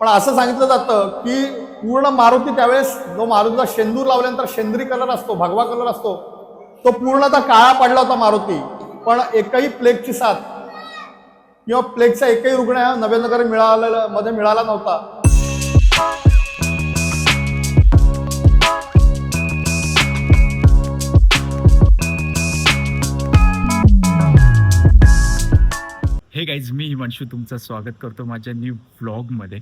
पण असं सांगितलं जातं की पूर्ण मारुती त्यावेळेस जो मारुतीचा शेंदूर लावल्यानंतर शेंद्री कलर असतो, भगवा कलर असतो, तो पूर्णतः काळा पडला होता मारुती. पण एकही प्लेगची साथ किंवा प्लेगचा एकही रुग्ण हा नव्यानगर मध्ये मिळाला नव्हता. हे गाईज, मी हिमांशू तुमचं स्वागत करतो माझ्या न्यू व्लॉगमध्ये.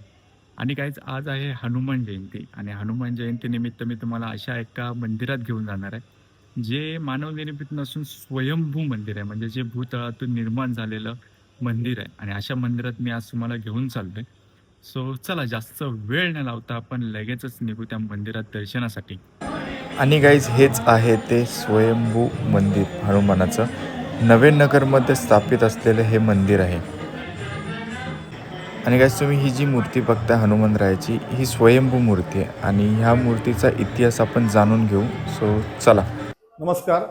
आणि गाईज, आज आहे हनुमान जयंती आणि हनुमान जयंतीनिमित्त मी तुम्हाला अशा एका मंदिरात घेऊन जाणार आहे जे मानवनिर्मित नसून स्वयंभू मंदिर आहे, म्हणजे जे भूतळातून निर्माण झालेलं मंदिर आहे. आणि अशा मंदिरात मी आज तुम्हाला घेऊन चाललोय. सो चला, जास्त वेळ न लावता आपण लगेचच निघू त्या मंदिरात दर्शनासाठी. आणि गाईज, हेच आहे ते स्वयंभू मंदिर हनुमानाचं. नवीननगरमध्ये स्थापित असलेलं हे मंदिर आहे. आणि गाईज, तुम्ही ही जी मूर्ती बघता हनुमंतरायाची, ही स्वयंभू मूर्ती आहे आणि ह्या मूर्तीचा इतिहास आपण जाणून घेऊ. सो चला. नमस्कार,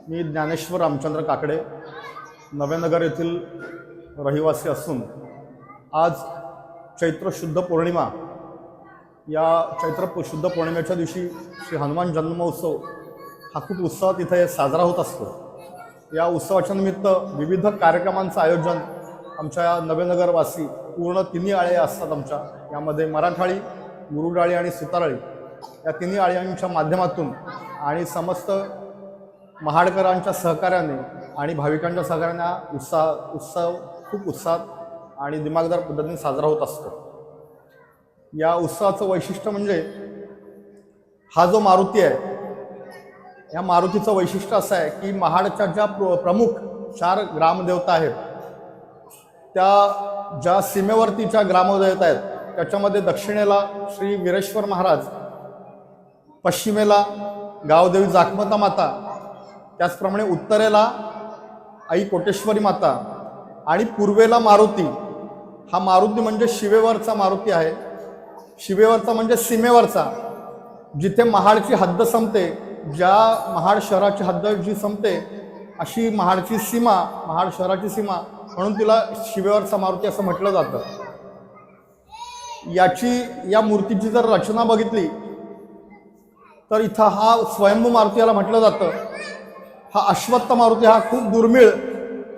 मी ज्ञानेश्वर रामचंद्र काकडे, नव्यानगर येथील रहिवासी असून आज चैत्र शुद्ध पौर्णिमा, या चैत्र शुद्ध पौर्णिमेच्या दिवशी श्री हनुमान जन्मोत्सव हा खूप उत्साहात इथे साजरा होत असतो. या उत्सवाच्या निमित्त विविध कार्यक्रमांचं आयोजन आमच्या नव्यानगरवासी पूर्ण तिन्ही आळे असतात आमच्या. यामध्ये मराठाळी, मुरुडाळी आणि सुताराळी या तिन्ही आळ्यांच्या माध्यमातून आणि समस्त महाडकरांच्या सहकार्याने आणि भाविकांच्या सहकार्याने उत्सव खूप उत्साहात आणि दिमागदार पद्धतीने साजरा होत असतो. या उत्सवाचं वैशिष्ट्य म्हणजे हा जो मारुती आहे, या मारुतीचं वैशिष्ट्य असं आहे की महाडच्या ज्या प्रमुख 4 ग्रामदेवता आहेत, त्या ज्या सीमेवरतीच्या ग्रामदेवता आहेत त्याच्यामध्ये दक्षिणेला श्री वीरेश्वर महाराज, पश्चिमेला गावदेवी जाखमता माता, त्याचप्रमाणे उत्तरेला आई कोटेश्वरी माता आणि पूर्वेला मारुती. हा मारुती म्हणजे शिवेवरचा मारुती आहे. शिवेवरचा म्हणजे सीमेवरचा, जिथे महाडची हद्द संपते, ज्या महाड शहराची हद्द जी संपते अशी महाडची सीमा, महाड शहराची सीमा, म्हणून तिला शिवेवरचा मारुती असं म्हटलं जातं. या मूर्तीची जर रचना बघितली तर इथं हा स्वयंभू मारुती याला म्हटलं जातं. हा अश्वत्थ मारुती हा खूप दुर्मिळ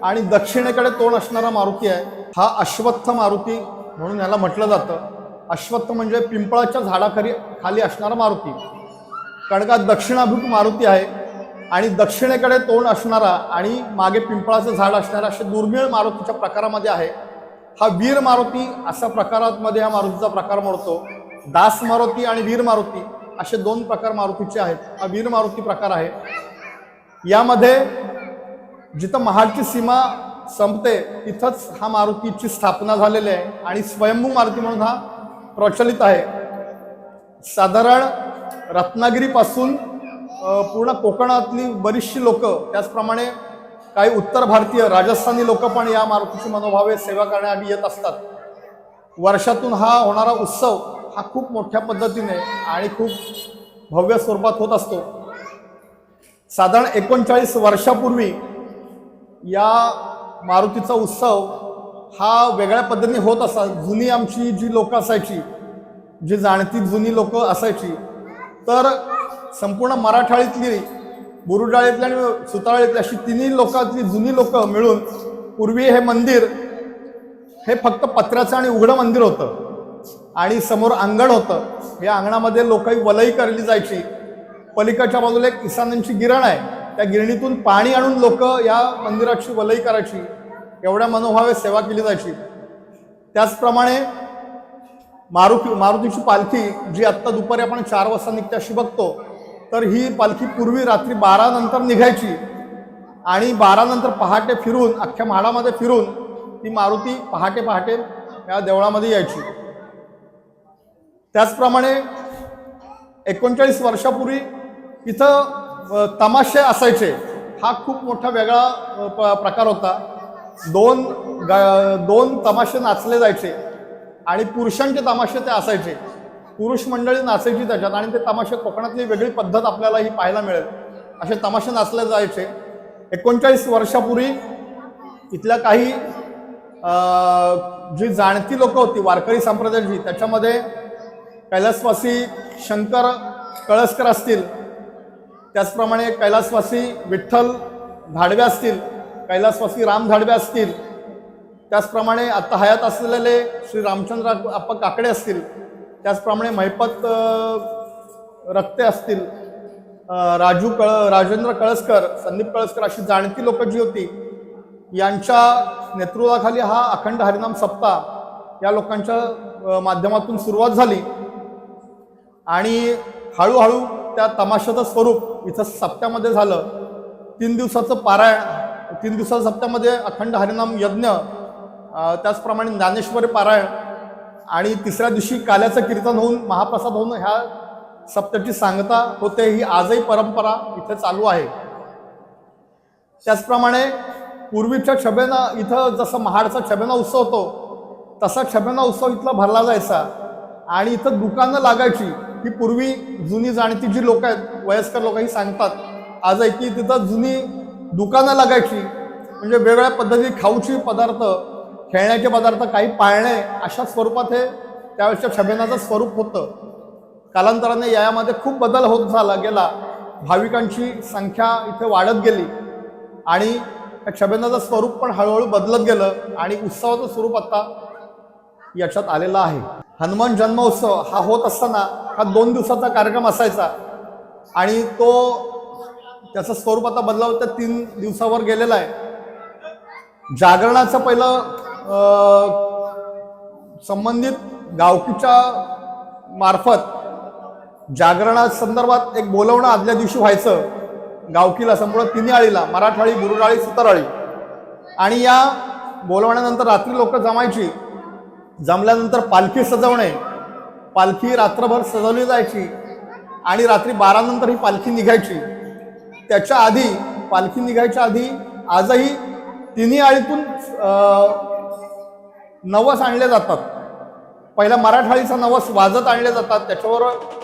आणि दक्षिणेकडे तोंड असणारा मारुती आहे. हा अश्वत्थ मारुती म्हणून याला म्हटलं जातं. अश्वत्थ म्हणजे पिंपळाच्या झाडाखाली असणारा मारुती, कारण का दक्षिणाभिमुख मारुती आहे आणि दक्षिणेकडे तोंड असणारा आणि मागे पिंपळाचं झाड असणारा असे दुर्मिळ मारुतीच्या प्रकारामध्ये आहे. हा वीर मारुती असा प्रकारामध्ये हा मारुतीचा प्रकार मोडतो. दास मारुती आणि वीर मारुती असे 2 प्रकार मारुतीचे आहेत. हा वीर मारुती प्रकार आहे. यामध्ये जिथं महाडची सीमा संपते तिथंच हा मारुतीची स्थापना झालेली आहे आणि स्वयंभू मारुती म्हणून हा प्रचलित आहे. साधारण रत्नागिरीपासून पूर्ण कोकणातली बरीचशी लोक, त्याचप्रमाणे काही उत्तर भारतीय राजस्थानी लोक पण या मारुतीची मनोभावे सेवा करण्यासाठी येत असतात. वर्षातून हा होणारा उत्सव हा खूप मोठ्या पद्धतीने आणि खूप भव्य स्वरूपात होत असतो. साधारण 39 वर्षापूर्वी या मारुतीचा उत्सव हा वेगळ्या पद्धतीने होत असा. जुनी आमची जी लोक असायची, जी जाणती जुनी लोक असायची, तर संपूर्ण मराठाळीतली, बुरुडाळीतली आणि सुताराळीतली अशी तिन्ही लोकांतली जुनी लोक मिळून पूर्वी हे मंदिर हे फक्त पत्र्याचं आणि उघडं मंदिर होतं आणि समोर अंगण होतं. या अंगणामध्ये लोकांची वलई करली जायची. पलीकडच्या बाजूला एक ईशान्यांची गिरण आहे, त्या गिरणीतून पाणी आणून लोक या मंदिराची वलई करायची. एवढ्या मनोभावे सेवा केली जायची. त्याचप्रमाणे मारुतीची पालखी जी आत्ता दुपारी आपण 4 वाजता निघते अशी बघतो, तर ही पालखी पूर्वी रात्री 12 नंतर निघायची आणि 12 नंतर पहाटे फिरून, अख्ख्या म्हाडामध्ये फिरून ती मारुती पहाटे या देवळामध्ये यायची. त्याचप्रमाणे 39 वर्षापूर्वी इथं तमाशे असायचे. हा खूप मोठा वेगळा प्रकार होता. 2 तमाशे नाचले जायचे आणि पुरुषांचे तमाशे ते असायचे. पुरुष मंडळी नाचायची त्याच्यात आणि ते तमाशे कोकणातली वेगळी पद्धत आपल्याला ही पाहायला मिळेल. असे तमाशे नाचले जायचे. 39 वर्षापूर्वी इथल्या काही जी जाणती लोक होती वारकरी संप्रदायाची, त्याच्यामध्ये कैलासवासी शंकर कळसकर असतील, त्याचप्रमाणे कैलासवासी विठ्ठल धाडवे असतील, कैलासवासी राम धाडवे असतील, त्याचप्रमाणे आता हयात असलेले श्री रामचंद्र अप्पा काकडे असतील, त्याचप्रमाणे महिपत रक्ते असतील, राजेंद्र कळसकर, संदीप कळसकर अशी जाणती लोक जी होती, यांच्या नेतृत्वाखाली हा अखंड हरिनाम सप्ताह या लोकांच्या माध्यमातून सुरुवात झाली. आणि हळूहळू त्या तमाशाचं स्वरूप इथं सप्त्यामध्ये झालं. 3 दिवसाचं पारायण, 3 दिवसाच्या सप्त्यामध्ये अखंड हरिनाम यज्ञ, त्याचप्रमाणे ज्ञानेश्वरी पारायण आणि तिसऱ्या दिवशी काल्याचं कीर्तन होऊन महाप्रसाद होऊन ह्या सप्त्याची सांगता होते. ही आजही परंपरा इथे चालू आहे. त्याचप्रमाणे पूर्वीच्या छबेना इथं जसं महाडचा छबेना उत्सव होतो तसा छबेना उत्सव इथला भरला जायचा आणि इथं दुकानं लागायची. ही पूर्वी जुनी जाणती जी लोक आहेत, वयस्कर लोक ही सांगतात आजही की तिथं जुनी दुकानं लागायची. म्हणजे वेगवेगळ्या पद्धती खाऊची पदार्थ, खेळण्याचे पदार्थ, काही पाळणे अशा स्वरूपात हे त्यावेळेच्या छबेनाचं स्वरूप होतं. कालांतराने यामध्ये खूप बदल होत झाला गेला. भाविकांची संख्या इथे वाढत गेली आणि त्या छबेनाचं स्वरूप पण हळूहळू बदलत गेलं आणि उत्सवाचं स्वरूप आता याच्यात आलेलं आहे. हनुमान जन्मोत्सव हा होत असताना हा 2 दिवसाचा कार्यक्रम असायचा आणि तो त्याचं स्वरूप आता बदलावं त्या 3 दिवसावर गेलेलं आहे. जागरणाचं पहिलं संबंधित गावकीच्या मार्फत जागरणासंदर्भात एक बोलवणं आदल्या दिवशी व्हायचं गावकीला, संपूर्ण तिन्ही आळीला, मराठाळी, बुरुडाळी, सुताराळी. आणि या बोलवण्यानंतर रात्री लोक जमायची. जमल्यानंतर पालखी सजवणे, पालखी रात्रभर सजवली जायची आणि रात्री 12 नंतर ही पालखी निघायची. त्याच्या आधी, पालखी निघायच्या आधी आजही तिन्ही आळीतून नवस आणले जातात. पहिला मराठाळीचा नवस वाजत आणले जातात, त्याच्यावर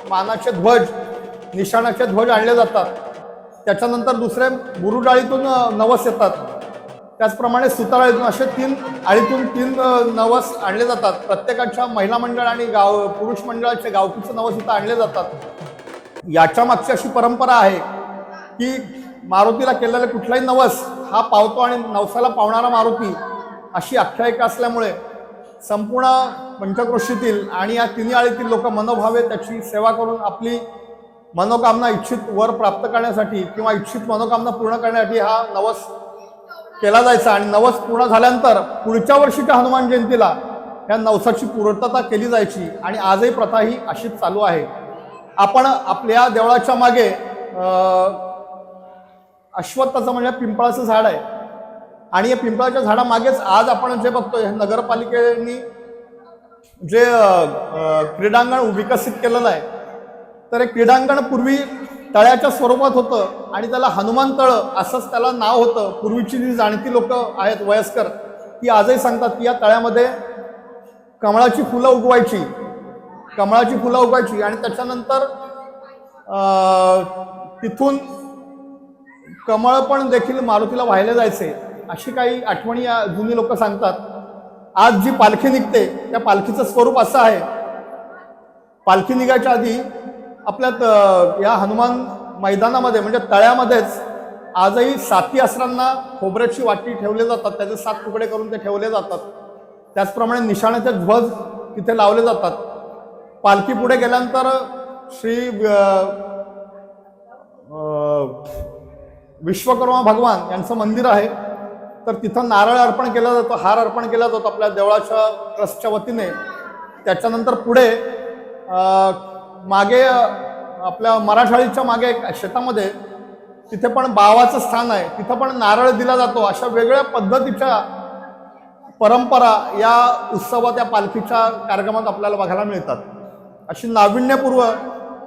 मानाचे ध्वज, निशाणाचे ध्वज आणले जातात. त्याच्यानंतर दुसरे बुरुडाळीतून नवस येतात. त्याचप्रमाणे सुताराळीतून, असे 3 आळीतून 3 नवस आणले जातात. प्रत्येकाच्या महिला मंडळ आणि पुरुष मंडळाचे गावकीचे नवस इथं आणले जातात. याच्या मागची अशी परंपरा आहे की मारुतीला केलेला कुठलाही नवस हा पावतो आणि नवसाला पावणारा मारुती, अशी आख्यायिका असल्यामुळे संपूर्ण पंचक्रोशीतील आणि या तिन्ही आळीतील लोक मनोभावे त्याची सेवा करून आपली मनोकामना, इच्छित वर प्राप्त करण्यासाठी किंवा इच्छित मनोकामना पूर्ण करण्यासाठी हा नवस केला जायचा. आणि नवस पूर्ण झाल्यानंतर पुढच्या वर्षीच्या हनुमान जयंतीला या नवसाची पूर्तता केली जायची आणि आजही प्रथा ही अशीच चालू आहे. आपण आपल्या देवळाच्या मागे अश्वत्थाचं म्हणजे पिंपळाचं झाड आहे आणि या पिंपळाच्या झाडामागेच आज आपण जे बघतोय, नगरपालिकेने जे क्रीडांगण विकसित केलेलं आहे. तर हे क्रीडांगण पूर्वी तळ्याच्या स्वरूपात होतं आणि त्याला हनुमान तळ असंच त्याला नाव होतं. पूर्वीची जी जाणती लोक आहेत वयस्कर, ती आजही सांगतात की या तळ्यामध्ये कमळाची फुलं उगवायची, कमळाची फुलं उगवायची आणि त्याच्यानंतर तिथून कमळ पण देखील मारुतीला वाहिले जायचे, अशी काही आठवणी या जुनी लोक सांगतात. आज जी पालखी निघते त्या पालखीचं स्वरूप असं आहे. पालखी निघायच्या आधी आपल्या या हनुमान मैदानामध्ये म्हणजे तळ्यामध्येच आजही 7 असरांना खोबऱ्याची वाटी ठेवले जातात, त्याचे 7 तुकडे करून ते ठेवले जातात. त्याचप्रमाणे निशाणाचे ध्वज तिथे लावले जातात. पालखी पुढे गेल्यानंतर श्री विश्वकर्मा भगवान यांचं मंदिर आहे. तर तिथं नारळ अर्पण केला जातो, हार अर्पण केला जातो आपल्या देवळाच्या ट्रस्टच्या वतीने. त्याच्यानंतर पुढे मागे आपल्या मराठाळीच्या मागे एक शेतामध्ये तिथे पण बावाचं स्थान आहे, तिथं पण नारळ दिला जातो. अशा वेगळ्या पद्धतीच्या परंपरा या उत्सवात, या पालखीच्या कार्यक्रमात आपल्याला बघायला मिळतात. अशी नाविन्यपूर्व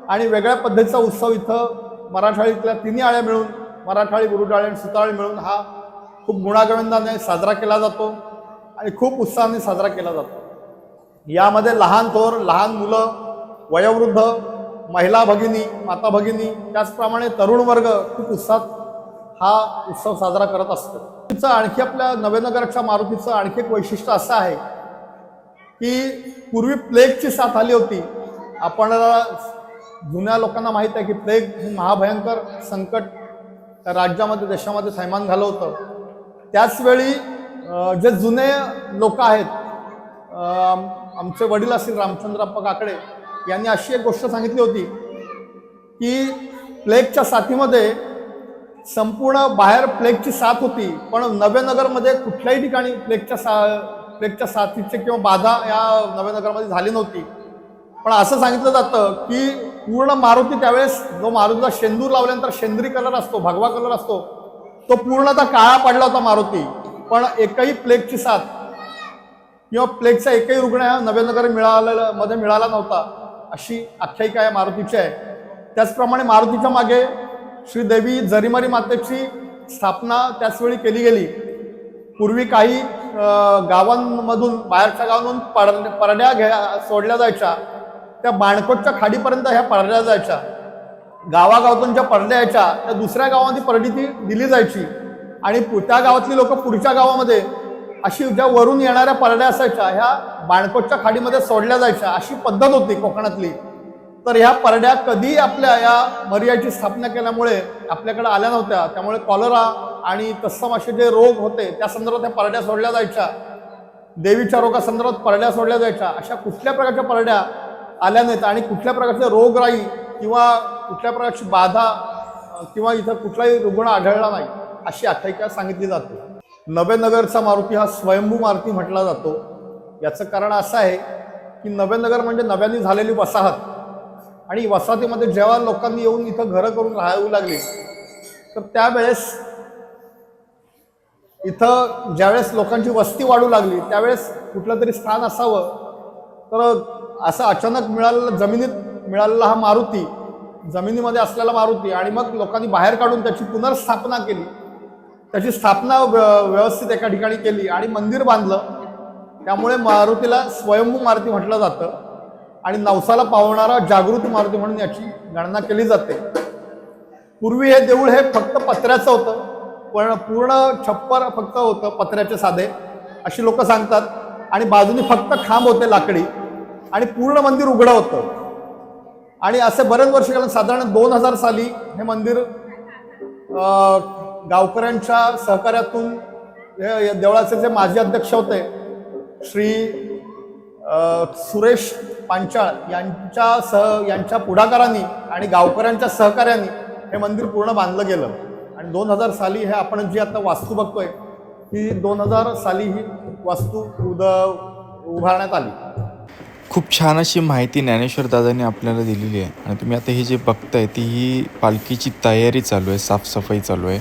आणि वेगळ्या पद्धतीचा उत्सव इथं मराठाळीतल्या तिन्ही आळ्या मिळून, मराठाळी, बुरुडाळी आणि सुताराळी मिळून हा खूप गुणागोविंदाने साजरा केला जातो आणि खूप उत्साहाने साजरा केला जातो. यामध्ये लहान थोर, लहान मुलं, वयोवृद्ध, महिला भगिनी, माता भगिनी, त्याचप्रमाणे तरुण वर्ग खूप उत्साहात हा उत्सव साजरा करत असतो. आणखी आपल्या नवेनगरच्या मारुतीचं आणखी एक वैशिष्ट्य असं आहे की पूर्वी प्लेगची साथ आली होती. आपण जुन्या लोकांना माहीत आहे की प्लेग हे महाभयंकर संकट राज्यामध्ये देशामध्ये थैमान झालं होतं. त्याचवेळी जे जुने लोक आहेत, आमचे वडील असतील रामचंद्रप्पा काकडे यांनी अशी एक गोष्ट सांगितली होती की प्लेगच्या साथीमध्ये संपूर्ण बाहेर प्लेगची साथ होती, पण नवेनगरमध्ये कुठल्याही ठिकाणी प्लेगच्या साथीचे किंवा बाधा या नवेनगरमध्ये झाली नव्हती. पण असं सांगितलं जातं की पूर्ण मारुती त्यावेळेस, जो मारुतीला शेंदूर लावल्यानंतर शेंद्री कलर असतो, भगवा कलर असतो, तो पूर्णतः काळा पडला होता मारुती. पण एकही प्लेगची साथ किंवा प्लेगचा एकही रुग्ण हा नवेनगर मध्ये मिळाला नव्हता, अशी आख्यायिका या मारुतीची आहे. त्याचप्रमाणे मारुतीच्या मागे श्रीदेवी जरीमारी मातेची स्थापना त्याचवेळी केली गेली. पूर्वी काही गावांमधून, बाहेरच्या गावांमधून परड्या सोडल्या जायच्या. त्या बाणकोटच्या खाडीपर्यंत ह्या परड्या जायच्या. गावागावातून ज्या परड्या यायच्या त्या दुसऱ्या गावामध्ये परडी ती दिली जायची आणि त्या गावातली लोक पुढच्या गावामध्ये अशी ज्या वरून येणाऱ्या परड्या असायच्या ह्या बाणकोटच्या खाडीमध्ये सोडल्या जायच्या. अशी पद्धत होती कोकणातली. तर ह्या परड्या कधी आपल्या या मरियाची स्थापना केल्यामुळे आपल्याकडे आल्या नव्हत्या. त्यामुळे कॉलरा आणि तत्सम असे जे रोग होते त्या संदर्भात त्या परड्या सोडल्या जायच्या. देवीच्या रोगासंदर्भात परड्या सोडल्या जायच्या. अशा कुठल्या प्रकारच्या परड्या आल्या नाहीत आणि कुठल्या प्रकारचे रोगराई किंवा कुठल्या प्रकारची बाधा किंवा इथं कुठलाही रुग्ण आढळला नाही, अशी आख्यायिका सांगितली जाते. नवेनगरचा मारुती हा स्वयंभू मारुती म्हटला जातो. याचं कारण असं आहे की नवेनगर म्हणजे नव्याने झालेली वसाहत, आणि वसाहतीमध्ये जेव्हा लोकांनी येऊन इथं घरं करून राहावं लागली, तर त्यावेळेस इथं ज्यावेळेस लोकांची वस्ती वाढू लागली त्यावेळेस कुठलं तरी स्थान असावं. तर असं अचानक जमिनीत मिळालेला हा मारुती, जमिनीमध्ये असलेला मारुती, आणि मग लोकांनी बाहेर काढून त्याची पुनर्स्थापना केली. त्याची स्थापना व्यवस्थित एका ठिकाणी केली आणि मंदिर बांधलं. त्यामुळे मारुतीला स्वयंभू मारुती म्हटलं जातं आणि नवसाला पावणारा जागृती मारुती म्हणून याची गणना केली जाते. पूर्वी हे देऊळ हे फक्त पत्र्याचं होतं, पण पूर्ण छप्पर फक्त होतं पत्र्याचे साधे, अशी लोक सांगतात. आणि बाजूनी फक्त खांब होते लाकडी, आणि पूर्ण मंदिर उघडं होतं. आणि असे बरेच वर्ष गेलं, साधारण 2000 साली हे मंदिर गावकऱ्यांच्या सहकार्यातून, हे देवळाचे जे माजी अध्यक्ष होते श्री सुरेश पांचाळ यांच्या पुढाकारांनी आणि गावकऱ्यांच्या सहकार्याने हे मंदिर पूर्ण बांधलं गेलं. आणि 2000 साली हे आपण जी आता वास्तू बघतोय ही 2000 साली ही वास्तू उभारण्यात आली. खूप छान अशी माहिती ज्ञानेश्वर दादांनी आपल्याला दिलेली आहे. आणि तुम्ही आता ही जी बघताय ती ही पालखीची तयारी चालू आहे, साफसफाई चालू आहे.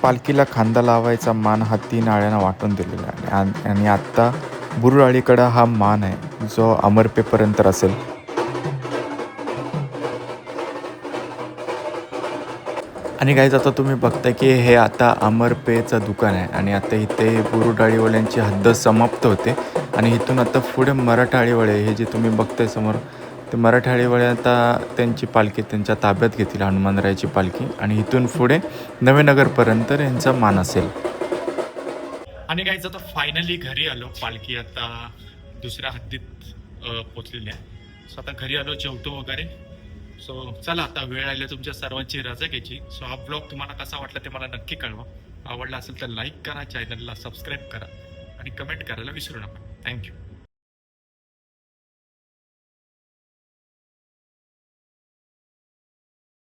पालखीला खांदा लावायचा मान हा 3 आळ्यानं वाटून दिलेला आहे. आणि आत्ता बुरुडाळीकडं हा मान आहे जो अमरपेपर्यंत असेल. आणि गाईज आता तुम्ही बघताय की हे आता अमरपेचं दुकान आहे आणि आता इथे बुरुडाळीवाल्यांची हद्द समाप्त होते. आणि इथून आता पुढे मराठाळीवाले, हे जे तुम्ही बघताय समोर, ते मराठाळीवाले आता त्यांची पालखी त्यांच्या ताब्यात घेतील, हनुमानरायाची पालखी. आणि इथून पुढे नवेनगरपर्यंत यांचा मान असेल. आणि गाईज आता फायनली घरी आलो. पालखी आता दुसऱ्या हद्दीत पोचलेली आहे. सो आता घरी आलो, जेवतो वगैरे. सो चला आता वेळ आली तुमच्या सर्वांची रजा घ्यायची. सो हा ब्लॉग तुम्हाला कसा वाटला ते मला नक्की कळवा. आवडला असेल तर लाईक करा, चॅनलला सबस्क्राईब करा आणि कमेंट करायला विसरू नका. थँक्यू.